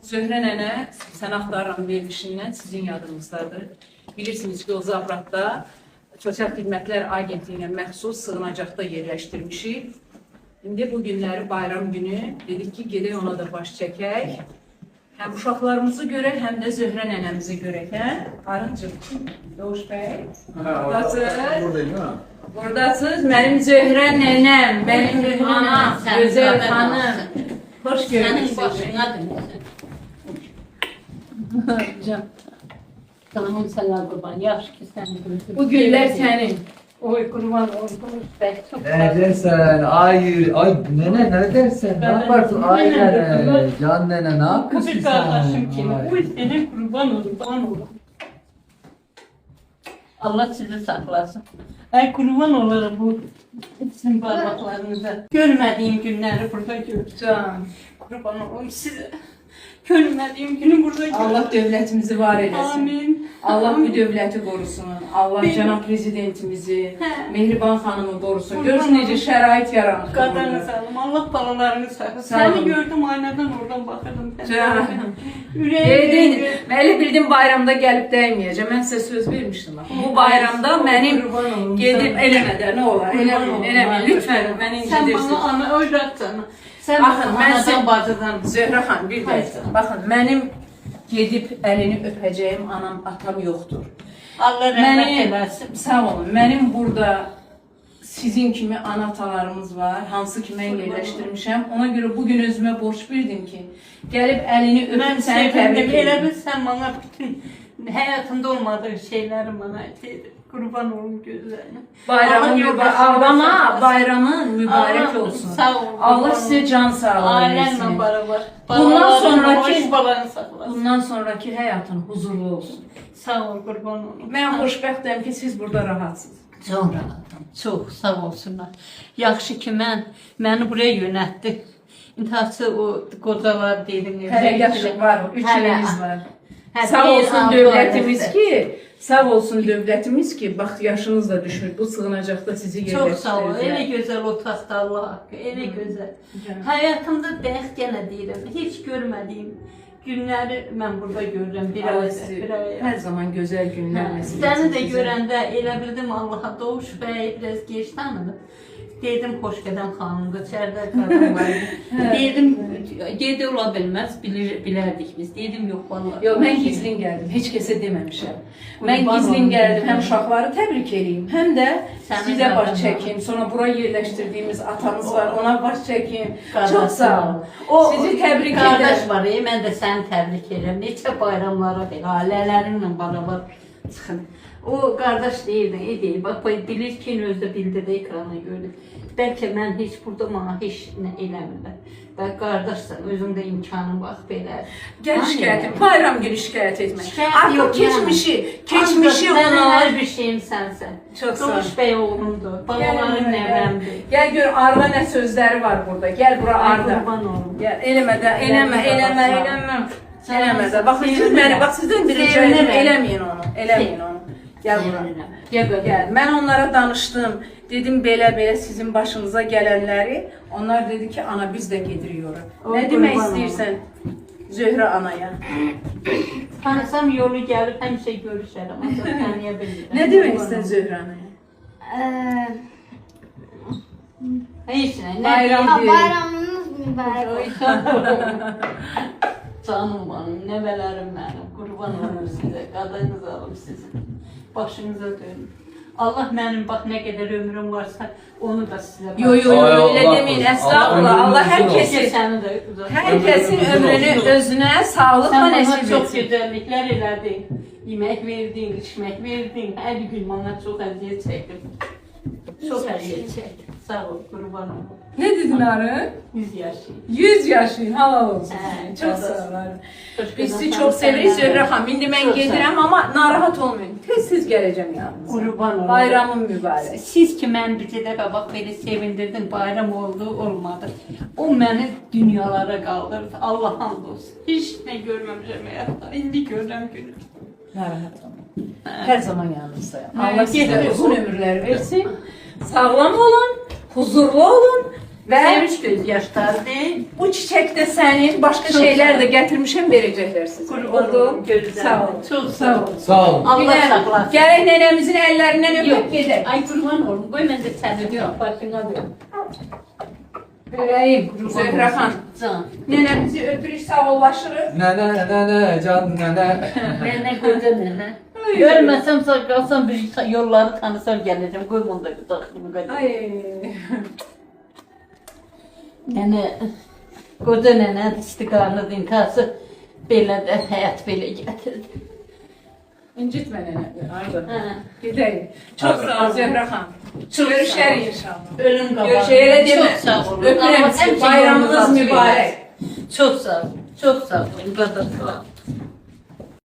Zöhrə nənə Sən axtarıram verilişindən sizin yadınızdadır. Bilirsiniz ki, o Zabratda Sosial Xidmətlər Agentliyinə məxsus sığınacaqda yerləşdirmişik. İndi bu günləri bayram günü dedik ki, gedək ona da baş çəkək. Həm uşaqlarımızı görək, həm də Zöhrə nənəmizi görək, hə? Arıncım, Doğuş bəy. Buradasınız. Buradasınız. Mənim Zöhrə nənəm, mənim anam, gözəl xanım. Hoş gördük sizi. Can. Canım sana kurban. Yaxşı ki sen Bu güllər sənin. Oy kurban oy. Neredesin? Ay nene neredesin? Ne yaparsın? Ay nene. Can nene ne yapıyorsun Bir sen? kardeşim kimi. Ay. Oy senin kurban olur. Allah sizi saklasın. Ay kurban olurum bu sizin parmaklarınıza. Görmediğim günleri burada göreceğim. Can. Kurban olurum size. Görmediğim günü burada göreceğim. Allah dövlətimizi var eləsin. Amin. Allah bu dövləti qorusun. Allah cənab prezidentimizi, Mehriban xanımı qorusun. Görün necə şərait yaranır. Qadanı sağlam. Allah balalarını saklasın. Sağ olun. Seni gördüm aynadan oradan bakırdım. Can. Yüreğim. Məli bildim bayramda gəlib dəyməyəcəm. Mən sizə söz vermişdim. Bu bayramda mənim gedib eləmədə nə olar? Eləməyin. Lütfən məni Sen incidirsin. bana ana öyrətsən. Sen Baxın, bana mən anadan sizə bacıdan. Zöhrə xanım bir dəqiqə. Baxın, mənim gedib əlini öpəcəyim anam, atam yoxdur. Allah rəhmət eləsin. Sağ olun. Mənim burada sizin kimi ana-atalarımız var, hansı ki mən yerləşdirmişəm. Ona görə bugün özümə borc bildim ki, gəlib əlini Mən öpüb səni sevindim. təbrik Elə edim. bil sen bana bütün hayatımda olmadığı şeyleri bana etdin. Kurban olun gözlerine. Bayramın mübarək olsun. Sağ olun. Allah sizə can sağlığı Ailenle versin. beraber. Bundan sonraki balanı saklasın. bundan sonraki həyatın huzurlu olsun. Sağ ol kurban olun. Mən xoşbəxtəm ki, siz burada rahatsınız. Çox rahatım. Çox sağ olsunlar. Yaxşı ki məni buraya yönəltdi. İntihası o qocalar dedim. Hələ yaşı var, 3 Hələ. ilimiz var. Hə, Sağ bir, olsun altı dövlətimiz aylıqdır. ki, sağ olsun dövlətimiz ki, bax yaşınız da düşmür. Bu sığınacaqda sizi yerləşdirəcək. Çox sağ ol. Elə gözəl otaqda Allah haqqı. Elə gözəl. Həyatımda bəxt yenə deyirəm. Heç görmədiyim günləri mən burada görürəm. Bir Allah ay, sizi bir ay. hər zaman gözəl günlər nəsib etsin Səni də sizə. görəndə elə bildim Allaha Doğuş bəy biraz geç tanıdım. Dedim xoş gələn xanımdır, çərdə qadın var idi. Dedim gedi ola bilməz, bilərdik biz. Dedim yox vallahi. Yox, mən gizlin gəldim, heç kəsə deməmişəm. Mən gizlin gəldim, həm uşaqları təbrik edeyim, həm də sizə baş çəkim. Sonra bura yerləşdirdiyimiz atamız var, ona baş çəkim. Çox sağ olun. Sizi təbrik Qardaş edirəm. var, mən də səni təbrik edirəm. Neçə bayramlara belə ailələrimlə beraber çıxın. O qardaş deyirdi, deyir, bax bilir ki, özü bildirdi ekrana gördü. Bəlkə mən heç burada mənə heç nə eləmirlər. Və qardaşsan, özündə imkanın bax belə. Gəl şikayət et, bayram günü şikayət etmək. Şikayət yox, Artıq keçmişi Mənim ona... hər bir şeyim sənsən. Çox sağ ol. Doğuş bəy oğlumdur, balalarım nəvəmdir. Gəl gör Arda nə sözləri var burada. Gəl bura Arda. Qurban olum. Gəl eləmə də, eləmə. Eləmə də. Baxın siz məni, bax sizdən bir rica edirəm, eləməyin onu. Eləməyin onu. Gəl bura. Gəl. Mən onlara danışdım. Dedim belə sizin başınıza gələnləri. Onlar dedi ki, ana biz də gedirik ora. Nə demək istəyirsən Zöhrə anaya? Tanısam yolu gəlib həmişə görüşərəm, ancaq tanıya bilmirəm. Nə demək istəyirsən Zöhrə anaya? Heç nə. Bayram deyil. Bayramınız mübarək olsun. Canım benim, nəvələrim mənim, qurban olum sizə, qadınız alım sizin. Başınıza dönün. Allah mənim bax nə qədər ömrüm varsa onu da sizə Yo, elə deməyin, əstağfurullah. Allah hər kəsin ömrünü özünə sağlıqla Sən bana nəsib çox etsin. gözəlliklər elədin. Yemək verdin, içmək verdin. Hər gün bana çox əziyyət çəkdim. Çox əziyyət çəkdim. Sağ ol, qurban olum. Nə dedin Arı? 100 yaşıyım. 100 yaşın, halal olsun. Hə, Çox sağ ol. sağ olun. Biz sizi çox sevirik Zöhrə xanım. İndi mən Çox gedirəm, amma narahat olmayın. Tez gələcəm yanınıza. Qurban olum. Bayramın mübarək. Siz ki mən bir dəfə bax belə sevindirdin, bayram oldu, olmadı. O məni dünyalara qaldırdı. Allah hamd olsun. Heç nə görməmişəm həyatda. İndi görürəm günü. Narahat olmayın. Hər zaman yanınızdayım. Hə, Allah sizə gedir. uzun ömürlər versin. Sağlam olun, huzurlu olun. Və Sevinç göz yaşlardı. bu çiçək də sənin, başqa Çox şeylər sağ ol. də gətirmişəm, verəcəklər sizə. Qurban Oldu? olum, gözlərim. Sağ ol. Çox Sağ ol. Sağ olun. Allah Bir də saxlasın. Gərək nənəmizin əllərindən öpüb Yox, gedək. ay qurban olum. Qoy mən də səni öpüm, başına ver. Verəyim, Zöhrə xan. Can. Nənəmizi öpürük, sağollaşırıq. Nene can nene. Nənə qoca nənə. Görməsəm sağ qalsam bir yolları tanısam gələcəm. Qoy bunu da daxilimi qoyacam. Ay. Yəni qoca nənə istiqamət intihası belə də həyat belə gətirdi. İncitmə nənəni. Ayda. Hə. Gedək. Çox sağ ol Zöhrə xan. Görüşərik inşallah. Ölüm qabağı. Görüşək, elə demə. Çox sağ olun. Öpürəm sizi. Həmişə Bayramınız yolunuz açıq mübarək. eləsin. Çox sağ olun. Çox sağ olun. Qadaslar.